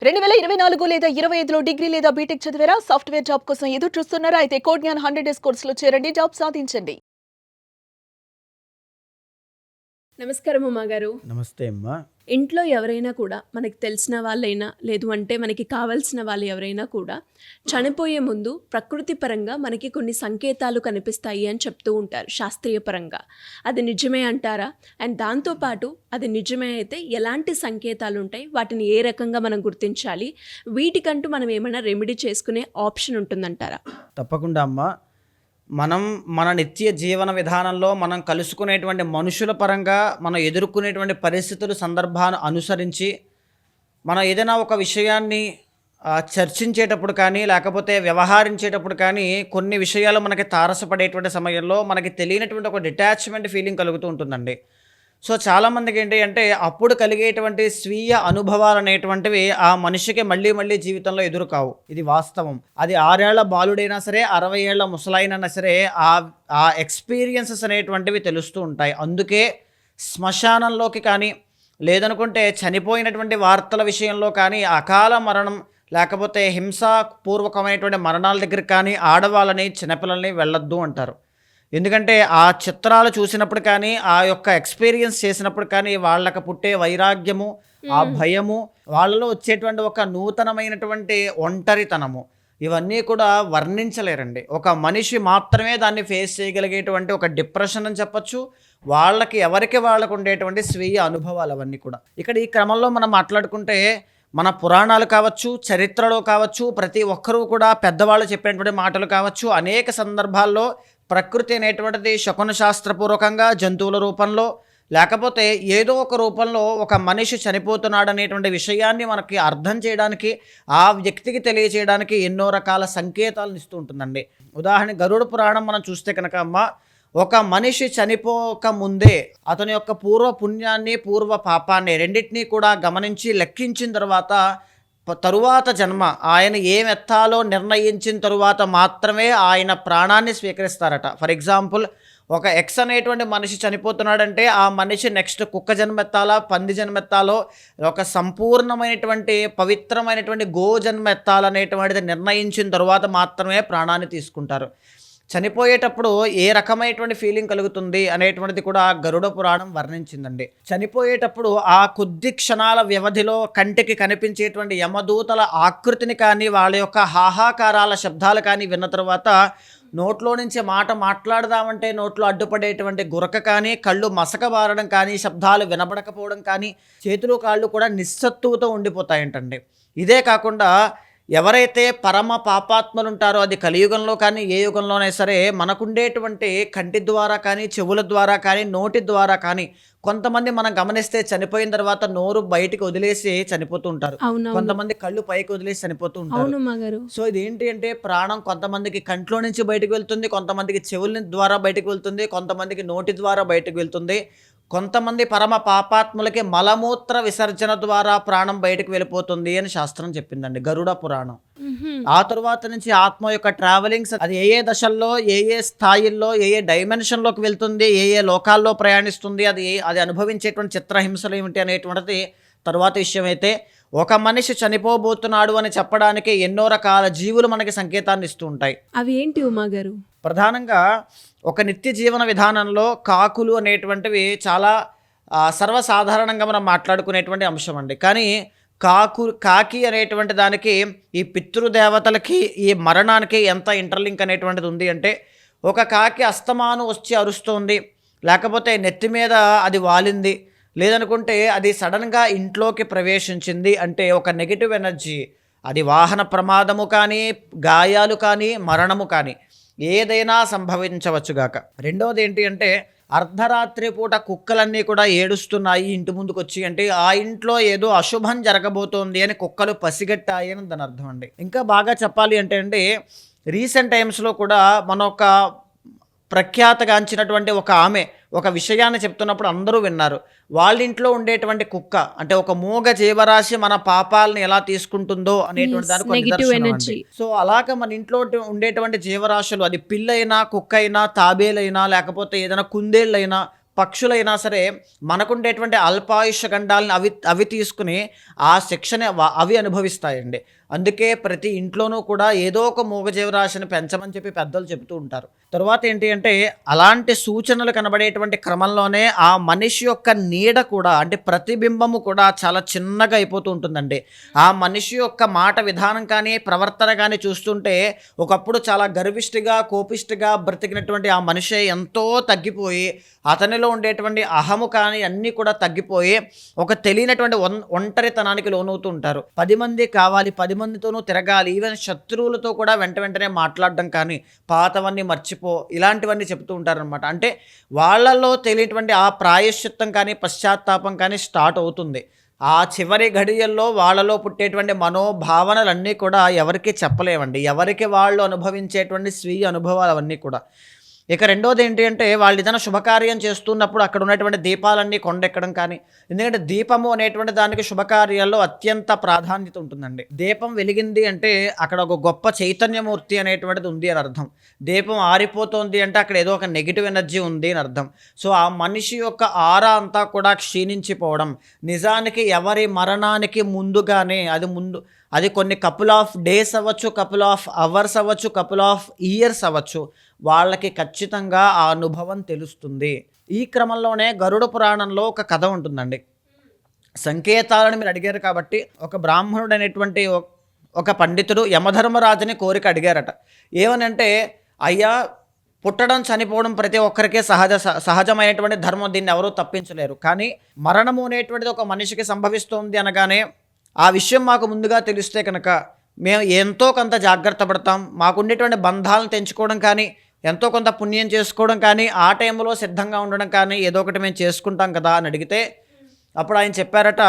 2024 లేదా 25లో డిగ్రీ లేదా బీటెక్ చదివారా? సాఫ్ట్‌వేర్ జాబ్ కోసం ఎదురు చూస్తున్నారా? అయితే కోడ్ జ్ఞాన్ 100 డేస్ కోర్సులో చేరండి. జాబ్ సాధించండి. నమస్కారం ఉమాగారు. నమస్తే అమ్మా. ఇంట్లో ఎవరైనా కూడా మనకి తెలిసిన వాళ్ళైనా, లేదు అంటే మనకి కావాల్సిన వాళ్ళు ఎవరైనా కూడా చనిపోయే ముందు ప్రకృతి పరంగా మనకి కొన్ని సంకేతాలు కనిపిస్తాయి అని చెప్తూ ఉంటారు శాస్త్రీయ పరంగా. అది నిజమే అంటారా? అండ్ దాంతోపాటు అది నిజమే అయితే ఎలాంటి సంకేతాలు ఉంటాయి? వాటిని ఏ రకంగా మనం గుర్తించాలి? వీటికంటూ మనం ఏమైనా రెమెడీ చేసుకునే ఆప్షన్ ఉంటుందంటారా? తప్పకుండా అమ్మా. మన నిత్య జీవన విధానంలో మనం కలుసుకునేటువంటి మనుషుల పరంగా మనం ఎదుర్కొనేటువంటి పరిస్థితులు, సందర్భాన్ని అనుసరించి మనం ఏదైనా ఒక విషయాన్ని చర్చించేటప్పుడు కానీ, లేకపోతే వ్యవహరించేటప్పుడు కానీ కొన్ని విషయాలు మనకి తారసపడేటువంటి సమయంలో మనకి తెలియనటువంటి ఒక డిటాచ్మెంట్ ఫీలింగ్ కలుగుతూ ఉంటుందండి. సో చాలామందికి ఏంటి అంటే అప్పుడు కలిగేటువంటి స్వీయ అనుభవాలు అనేటువంటివి ఆ మనిషికి మళ్ళీ మళ్ళీ జీవితంలో ఎదురు కావు. ఇది వాస్తవం. అది 6 ఏళ్ల బాలుడైనా సరే, 60 ఏళ్ల ముసలాయనైనా సరే ఆ ఎక్స్పీరియన్సెస్ అనేటువంటివి తెలుస్తూ ఉంటాయి. అందుకే శ్మశానంలోకి కానీ, లేదనుకుంటే చనిపోయినటువంటి వార్తల విషయంలో కానీ, అకాల మరణం లేకపోతే హింసాపూర్వకమైనటువంటి మరణాల దగ్గర కానీ ఆడవాళ్ళని, చిన్నపిల్లల్ని వెళ్ళొద్దు అంటారు. ఎందుకంటే ఆ చిత్రాలు చూసినప్పుడు కానీ, ఆ యొక్క ఎక్స్పీరియన్స్ చేసినప్పుడు కానీ వాళ్ళకి పుట్టే వైరాగ్యము, ఆ భయము, వాళ్ళలో వచ్చేటువంటి ఒక నూతనమైనటువంటి ఒంటరితనము, ఇవన్నీ కూడా వర్ణించలేరండి. ఒక మనిషి మాత్రమే దాన్ని ఫేస్ చేయగలిగేటువంటి ఒక డిప్రెషన్ అని చెప్పచ్చు. ఎవరికి వాళ్ళకు ఉండేటువంటి స్వీయ అనుభవాలు అవన్నీ కూడా. ఇక్కడ ఈ క్రమంలో మనం మాట్లాడుకుంటే మన పురాణాలు కావచ్చు, చరిత్రలో కావచ్చు, ప్రతి ఒక్కరూ కూడా పెద్దవాళ్ళు చెప్పినటువంటి మాటలు కావచ్చు, అనేక సందర్భాల్లో ప్రకృతి అనేటువంటిది శకున శాస్త్రపూర్వకంగా జంతువుల రూపంలో, లేకపోతే ఏదో ఒక రూపంలో ఒక మనిషి చనిపోతున్నాడు అనేటువంటి విషయాన్ని మనకి అర్థం చేయడానికి, ఆ వ్యక్తికి తెలియచేయడానికి ఎన్నో రకాల సంకేతాలను ఇస్తూ ఉంటుందండి. ఉదాహరణ గరుడ పురాణం మనం చూస్తే కనుక అమ్మ, ఒక మనిషి చనిపోక ముందే అతని యొక్క పూర్వ పుణ్యాన్ని, పూర్వ పాపాన్ని రెండింటినీ కూడా గమనించి లెక్కించిన తరువాత జన్మ ఆయన ఏమెత్తాలో నిర్ణయించిన తరువాత మాత్రమే ఆయన ప్రాణాన్ని స్వీకరిస్తారట. ఫర్ ఎగ్జాంపుల్, ఒక ఎక్స్ అనేటువంటి మనిషి చనిపోతున్నాడంటే ఆ మనిషి నెక్స్ట్ కుక్క జన్మెత్తాలా, పంది జన్మెత్తాలో, ఒక సంపూర్ణమైనటువంటి పవిత్రమైనటువంటి గో జన్మెత్తాలనేటువంటిది నిర్ణయించిన తరువాత మాత్రమే ప్రాణాన్ని తీసుకుంటారు. చనిపోయేటప్పుడు ఏ రకమైనటువంటి ఫీలింగ్ కలుగుతుంది అనేటువంటిది కూడా గరుడ పురాణం వర్ణించిందండి. చనిపోయేటప్పుడు ఆ కొద్ది క్షణాల వ్యవధిలో కంటికి కనిపించేటువంటి యమదూతల ఆకృతిని కానీ, వాళ్ళ యొక్క హాహాకారాల శబ్దాలు కానీ విన్న తర్వాత నోట్లో నుంచి మాట మాట్లాడదామంటే నోట్లో అడ్డుపడేటువంటి గురక కానీ, కళ్ళు మసకబారడం కానీ, శబ్దాలు వినబడకపోవడం కానీ, చేతులు కాళ్ళు కూడా నిస్సత్తువుతో ఉండిపోతాయంటండి. ఇదే కాకుండా ఎవరైతే పరమ పాపాత్మలు ఉంటారో, అది కలియుగంలో కానీ ఏ యుగంలోనే సరే, మనకుండేటువంటి కంటి ద్వారా కానీ, చెవుల ద్వారా కానీ, నోటి ద్వారా కానీ, కొంతమంది మనం గమనిస్తే చనిపోయిన తర్వాత నోరు బయటికి వదిలేసి చనిపోతూ ఉంటారు. కొంతమంది కళ్ళు పైకి వదిలేసి చనిపోతూ ఉంటారు. సో ఇదేంటి అంటే ప్రాణం కొంతమందికి కంట్లో నుంచి బయటకు వెళ్తుంది, కొంతమందికి చెవుల ద్వారా బయటకు వెళ్తుంది, కొంతమందికి నోటి ద్వారా బయటకు వెళ్తుంది, కొంతమంది పరమ పాపాత్ములకి మలమూత్ర విసర్జన ద్వారా ప్రాణం బయటకు వెళ్ళిపోతుంది అని శాస్త్రం చెప్పిందండి, గరుడ పురాణం. ఆ తరువాత నుంచి ఆత్మ యొక్క ట్రావెలింగ్స్, అది ఏ దశల్లో, ఏ స్థాయిల్లో, ఏ డైమెన్షన్లోకి వెళ్తుంది, ఏ లోకాల్లో ప్రయాణిస్తుంది, అది అనుభవించేటువంటి చిత్రహింసలు ఏమిటి అనేటువంటిది తరువాత విషయం. అయితే ఒక మనిషి చనిపోబోతున్నాడు అని చెప్పడానికి ఎన్నో రకాల జీవులు మనకి సంకేతాన్ని ఇస్తూ ఉంటాయి. అవి ఏంటి ఉమా గారు? ప్రధానంగా ఒక నిత్య జీవన విధానంలో కాకులు అనేటువంటివి చాలా సర్వసాధారణంగా మనం మాట్లాడుకునేటువంటి అంశం అండి. కానీ కాకి అనేటువంటి దానికి ఈ పితృదేవతలకి, ఈ మరణానికి ఎంత ఇంటర్లింక్ అనేటువంటిది ఉంది అంటే, ఒక కాకి అస్తమాను వచ్చి అరుస్తుంది, లేకపోతే నెత్తి మీద అది వాలింది, లేదనుకుంటే అది సడన్గా ఇంట్లోకి ప్రవేశించింది అంటే ఒక నెగిటివ్ ఎనర్జీ, అది వాహన ప్రమాదము కానీ, గాయాలు కానీ, మరణము కానీ ఏదైనా సంభవించవచ్చుగాక. రెండవది ఏంటి అంటే, అర్ధరాత్రి పూట కుక్కలన్నీ కూడా ఏడుస్తున్నాయి ఇంటి ముందుకు వచ్చి అంటే ఆ ఇంట్లో ఏదో అశుభం జరగబోతోంది అని కుక్కలు పసిగట్టాయి అని దాని అర్థం అండి. ఇంకా బాగా చెప్పాలి అంటే అండి, రీసెంట్ టైమ్స్లో కూడా మన ఒక ప్రఖ్యాతగాంచినటువంటి ఒక ఆమె ఒక విషయాన్ని చెప్తున్నప్పుడు అందరూ విన్నారు. వాళ్ళ ఇంట్లో ఉండేటువంటి కుక్క అంటే ఒక మూగ జీవరాశి మన పాపాలని ఎలా తీసుకుంటుందో అనేటువంటి దానికి. సో అలాగ మన ఇంట్లో ఉండేటువంటి జీవరాశులు, అది పిల్లైనా, కుక్క అయినా, తాబేలైనా, లేకపోతే ఏదైనా కుందేళ్ళైనా, పక్షులైనా సరే మనకుండేటువంటి అల్పాయుష్య గండాలని అవి తీసుకుని ఆ శిక్షణ అవి అనుభవిస్తాయండి. అందుకే ప్రతి ఇంట్లోనూ కూడా ఏదో ఒక మూగజీవరాశిని పెంచమని చెప్పి పెద్దలు చెబుతూ ఉంటారు. తరువాత ఏంటి అంటే అలాంటి సూచనలు కనబడేటువంటి క్రమంలోనే ఆ మనిషి యొక్క నీడ కూడా, అంటే ప్రతిబింబము కూడా చాలా చిన్నగా అయిపోతూ ఉంటుందండి. ఆ మనిషి యొక్క మాట విధానం కానీ ప్రవర్తన కానీ చూస్తుంటే ఒకప్పుడు చాలా గర్విష్టిగా కోపిష్టిగా బ్రతికినటువంటి ఆ మనిషి ఎంతో తగ్గిపోయి అతనిలో ఉండేటువంటి అహము కానీ అన్నీ కూడా తగ్గిపోయి ఒక తెలియనటువంటి ఒంటరితనానికి లోనవుతూ ఉంటారు. 10 మంది కావాలి, 10 మందితోనూ తిరగాలి, ఈవెన్ శత్రువులతో కూడా వెంటనే మాట్లాడడం కానీ, పాతవన్నీ మర్చిపో, ఇలాంటివన్నీ చెప్తూ ఉంటారనమాట. అంటే వాళ్ళలో తెలియటువంటి ఆ ప్రాయశ్చిత్తం కానీ పశ్చాత్తాపం కానీ స్టార్ట్ అవుతుంది. ఆ చివరి ఘడియల్లో వాళ్ళలో పుట్టేటువంటి మనోభావనలన్నీ కూడా ఎవరికి చెప్పలేవండి. ఎవరికి వాళ్ళు అనుభవించేటువంటి స్వీయ అనుభవాలు అవన్నీ కూడా. ఇక రెండోది ఏంటి అంటే వాళ్ళు ఏదైనా శుభకార్యం చేస్తున్నప్పుడు అక్కడ ఉన్నటువంటి దీపాలన్నీ కొండెక్కడం కానీ, ఎందుకంటే దీపము అనేటువంటి దానికి శుభకార్యాల్లో అత్యంత ప్రాధాన్యత ఉంటుందండి. దీపం వెలిగింది అంటే అక్కడ ఒక గొప్ప చైతన్యమూర్తి అనేటువంటిది ఉంది అని అర్థం. దీపం ఆరిపోతుంది అంటే అక్కడ ఏదో ఒక నెగిటివ్ ఎనర్జీ ఉంది అని అర్థం. సో ఆ మనిషి యొక్క ఆరా అంతా కూడా క్షీణించిపోవడం, నిజానికి ఎవరి మరణానికి ముందుగానే అది కొన్ని కపుల్ ఆఫ్ డేస్ అవ్వచ్చు, కపుల్ ఆఫ్ అవర్స్ అవ్వచ్చు, కపుల్ ఆఫ్ ఇయర్స్ అవ్వచ్చు, వాళ్ళకి ఖచ్చితంగా ఆ అనుభవం తెలుస్తుంది. ఈ క్రమంలోనే గరుడ పురాణంలో ఒక కథ ఉంటుందండి. సంకేతాలను మీరు అడిగారు కాబట్టి ఒక బ్రాహ్మణుడు అనేటువంటి ఒక పండితుడు యమధర్మరాజుని కోరిక అడిగారట. ఏమనంటే, అయ్యా, పుట్టడం చనిపోవడం ప్రతి ఒక్కరికే సహజమైనటువంటి ధర్మం, దీన్ని ఎవరూ తప్పించలేరు. కానీ మరణము అనేటువంటిది ఒక మనిషికి సంభవిస్తుంది అనగానే ఆ విషయం మాకు ముందుగా తెలిస్తే కనుక మేము ఎంతో కొంత జాగ్రత్త పడతాం, మాకుండేటువంటి బంధాలను తెంచుకోవడం కానీ, ఎంతో కొంత పుణ్యం చేసుకోవడం కానీ, ఆ టైంలో సిద్ధంగా ఉండడం కానీ ఏదో ఒకటి మేము చేసుకుంటాం కదా అని అడిగితే అప్పుడు ఆయన చెప్పారట,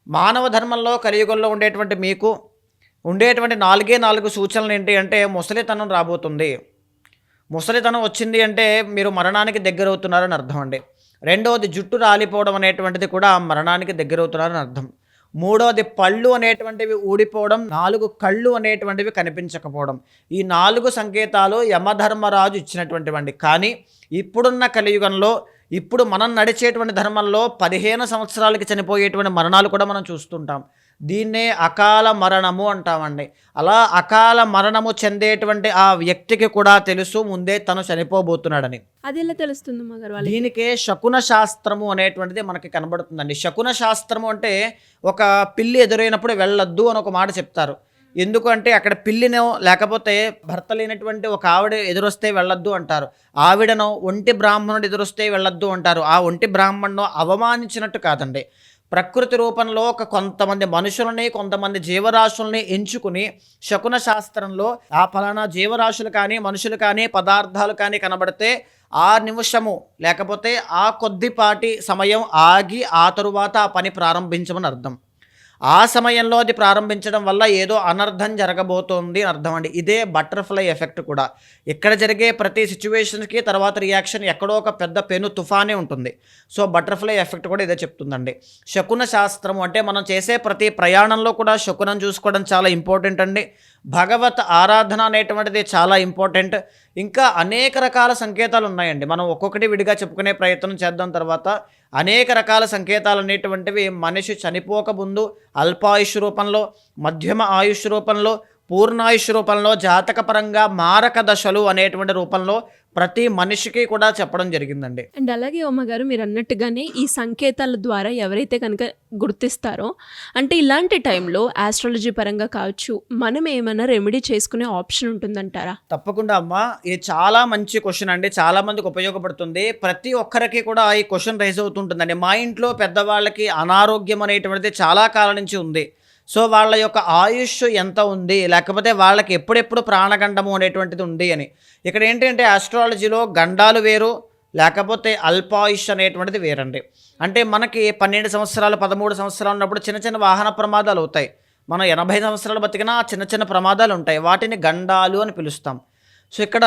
మానవ ధర్మంలో కలియుగంలో ఉండేటువంటి మీకు ఉండేటువంటి 4 సూచనలు ఏంటి అంటే, ముసలితనం రాబోతుంది, ముసలితనం వచ్చింది అంటే మీరు మరణానికి దగ్గరవుతున్నారని అర్థం అండి. రెండవది జుట్టు రాలిపోవడం అనేటువంటిది కూడా మరణానికి దగ్గరవుతున్నారని అర్థం. మూడవది పళ్ళు అనేటువంటివి ఊడిపోవడం, 4 కళ్ళు అనేటువంటివి కనిపించకపోవడం. ఈ 4 సంకేతాలు యమధర్మరాజు ఇచ్చినటువంటివండి. కానీ ఇప్పుడున్న కలియుగంలో, ఇప్పుడు మనం నడిచేటువంటి ధర్మంలో 15 సంవత్సరాలకి చనిపోయేటువంటి మరణాలు కూడా మనం చూస్తుంటాం. దీన్నే అకాల మరణము అంటామండి. అలా అకాల మరణము చెందేటువంటి ఆ వ్యక్తికి కూడా తెలుసు ముందే తను చనిపోబోతున్నాడని. అది ఎలా తెలుస్తుంది మగర్ వాళ్ళకి? దీనికే శకున శాస్త్రము అనేటువంటిది మనకి కనబడుతుందండి. శకున శాస్త్రము అంటే ఒక పిల్లి ఎదురైనప్పుడు వెళ్ళొద్దు అని ఒక మాట చెప్తారు. ఎందుకంటే అక్కడ పిల్లినో లేకపోతే భర్త లేనటువంటి ఒక ఆవిడ ఎదురొస్తే వెళ్ళొద్దు అంటారు. ఆవిడనో ఒంటి బ్రాహ్మణుడు ఎదురొస్తే వెళ్ళొద్దు అంటారు. ఆ ఒంటి బ్రాహ్మణుడు అవమానించినట్టు కాదండి. ప్రకృతి రూపంలో కొంతమంది మనుషులని, కొంతమంది జీవరాశుల్ని ఎంచుకుని శకున శాస్త్రంలో ఆ ఫలానా జీవరాశులు కానీ, మనుషులు కానీ, పదార్థాలు కానీ కనబడితే ఆ నిమిషము లేకపోతే ఆ కొద్దిపాటి సమయం ఆగి ఆ తరువాత ఆ పని ప్రారంభించమని అర్థం. ఆ సమయంలో అది ప్రారంభించడం వల్ల ఏదో అనర్థం జరగబోతోంది అని అర్థం అండి. ఇదే బటర్ఫ్లై ఎఫెక్ట్ కూడా. ఇక్కడ జరిగే ప్రతి సిచ్యువేషన్కి తర్వాత రియాక్షన్ ఎక్కడో ఒక పెద్ద పెను తుఫానే ఉంటుంది. సో బటర్ఫ్లై ఎఫెక్ట్ కూడా ఇదే చెప్తుందండి. శకున శాస్త్రము అంటే మనం చేసే ప్రతి ప్రయాణంలో కూడా శకునం చూసుకోవడం చాలా ఇంపార్టెంట్ అండి. భగవత్ ఆరాధన అనేటువంటిది చాలా ఇంపార్టెంట్. ఇంకా అనేక రకాల సంకేతాలు ఉన్నాయండి. మనం ఒక్కొక్కటి విడిగా చెప్పుకునే ప్రయత్నం చేద్దాం. తర్వాత అనేక రకాల సంకేతాలు అనేటువంటివి మనిషి చనిపోక ముందు అల్పాయుష్ రూపంలో, మధ్యమ ఆయుష్ రూపంలో, పూర్ణాయుష్ రూపంలో, జాతకపరంగా మారక దశలు అనేటువంటి రూపంలో ప్రతి మనిషికి కూడా చెప్పడం జరిగిందండి. అండ్ అలాగే అమ్మగారు మీరు అన్నట్టుగానే ఈ సంకేతాల ద్వారా ఎవరైతే కనుక గుర్తిస్తారో, అంటే ఇలాంటి టైంలో ఆస్ట్రాలజీ పరంగా కావచ్చు, మనం ఏమైనా రెమెడీ చేసుకునే ఆప్షన్ ఉంటుందంటారా? తప్పకుండా అమ్మ, ఇది చాలా మంచి క్వశ్చన్ అండి. చాలా మందికి ఉపయోగపడుతుంది. ప్రతి ఒక్కరికి కూడా ఈ క్వశ్చన్ రైజ్ అవుతుంటుందండి. మా ఇంట్లో పెద్దవాళ్ళకి అనారోగ్యం అనేటువంటిది చాలా కాలం నుంచి ఉంది. సో వాళ్ళ యొక్క ఆయుష్ ఎంత ఉంది, లేకపోతే వాళ్ళకి ఎప్పుడెప్పుడు ప్రాణగండము అనేటువంటిది ఉంది అని. ఇక్కడ ఏంటంటే ఆస్ట్రాలజీలో గండాలు వేరు, లేకపోతే అల్పాయుష్ అనేటువంటిది వేరండి. అంటే మనకి 12 సంవత్సరాలు 13 సంవత్సరాలు ఉన్నప్పుడు చిన్న చిన్న వాహన ప్రమాదాలు అవుతాయి. మనం 80 సంవత్సరాలు బతికినా చిన్న చిన్న ప్రమాదాలు ఉంటాయి. వాటిని గండాలు అని పిలుస్తాం. సో ఇక్కడ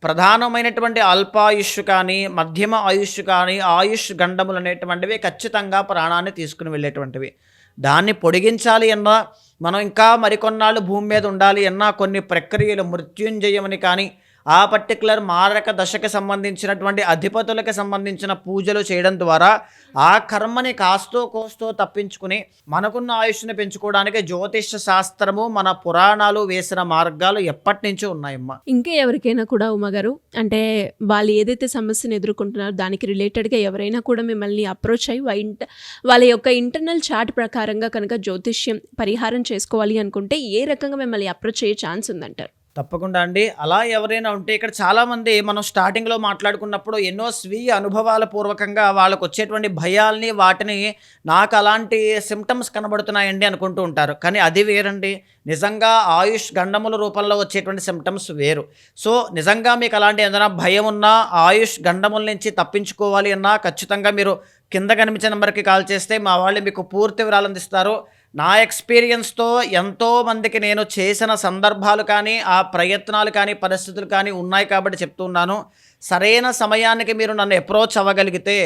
ప్రధానమైనటువంటి అల్పాయుష్ కానీ, మధ్యమ ఆయుష్ కానీ, ఆయుష్ గండములు అనేటువంటివి ఖచ్చితంగా ప్రాణాన్ని తీసుకుని వెళ్ళేటువంటివి. దాన్ని పొడిగించాలి అన్నా, మనం ఇంకా మరికొన్నాళ్ళు భూమి మీద ఉండాలి అన్నా కొన్ని ప్రక్రియలు మృత్యుంజయమని కానీ, ఆ పర్టికులర్ మారక దశకి సంబంధించినటువంటి అధిపతులకి సంబంధించిన పూజలు చేయడం ద్వారా ఆ కర్మని కాస్తో కోస్తో తప్పించుకుని మనకున్న ఆయుష్ని పెంచుకోవడానికి జ్యోతిష్య శాస్త్రము మన పురాణాలు వేసిన మార్గాలు ఎప్పటి నుంచో ఉన్నాయమ్మా. ఇంకా ఎవరికైనా కూడా ఉమ్మగారు అంటే వాళ్ళు ఏదైతే సమస్యను ఎదుర్కొంటున్నారో దానికి రిలేటెడ్గా ఎవరైనా కూడా మిమ్మల్ని అప్రోచ్ అయ్యి వాళ్ళ యొక్క ఇంటర్నల్ చార్ట్ ప్రకారంగా కనుక జ్యోతిష్యం పరిహారం చేసుకోవాలి అనుకుంటే ఏ రకంగా మిమ్మల్ని అప్రోచ్ అయ్యే ఛాన్స్ ఉందంటారు? తప్పకుండా అండి. అలా ఎవరైనా ఉంటే ఇక్కడ చాలామంది మనం స్టార్టింగ్లో మాట్లాడుకున్నప్పుడు ఎన్నో స్వీయ అనుభవాల పూర్వకంగా వాళ్ళకు వచ్చేటువంటి భయాల్ని వాటిని నాకు అలాంటి సిమ్టమ్స్ కనబడుతున్నాయండి అనుకుంటూ ఉంటారు. కానీ అది వేరండి. నిజంగా ఆయుష్ గండముల రూపంలో వచ్చేటువంటి సిమ్టమ్స్ వేరు. సో నిజంగా మీకు అలాంటి ఏదైనా భయం ఉన్నా ఆయుష్ గండముల నుంచి తప్పించుకోవాలి అన్నా ఖచ్చితంగా మీరు కింద కనిపించే నెంబర్కి కాల్ చేస్తే మా వాళ్ళు మీకు పూర్తి వివరాలు అందిస్తారు. నా ఎక్స్పీరియన్స్తో ఎంతోమందికి నేను చేసిన సందర్భాలు కానీ ఆ ప్రయత్నాలు కానీ పరిస్థితులు కానీ ఉన్నాయి కాబట్టి చెప్తున్నాను. సరైన సమయానికి మీరు నన్ను అప్రోచ్ అవ్వగలిగితే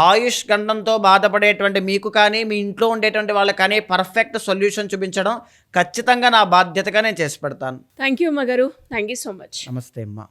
ఆయుష్ గండంతో బాధపడేటువంటి మీకు కానీ మీ ఇంట్లో ఉండేటువంటి వాళ్ళకి కానీ పర్ఫెక్ట్ సొల్యూషన్ చూపించడం ఖచ్చితంగా నా బాధ్యతగా నేను చేసి పెడతాను. థ్యాంక్ యూ ఉమ్మగారు. Thank you so much. నమస్తే అమ్మా.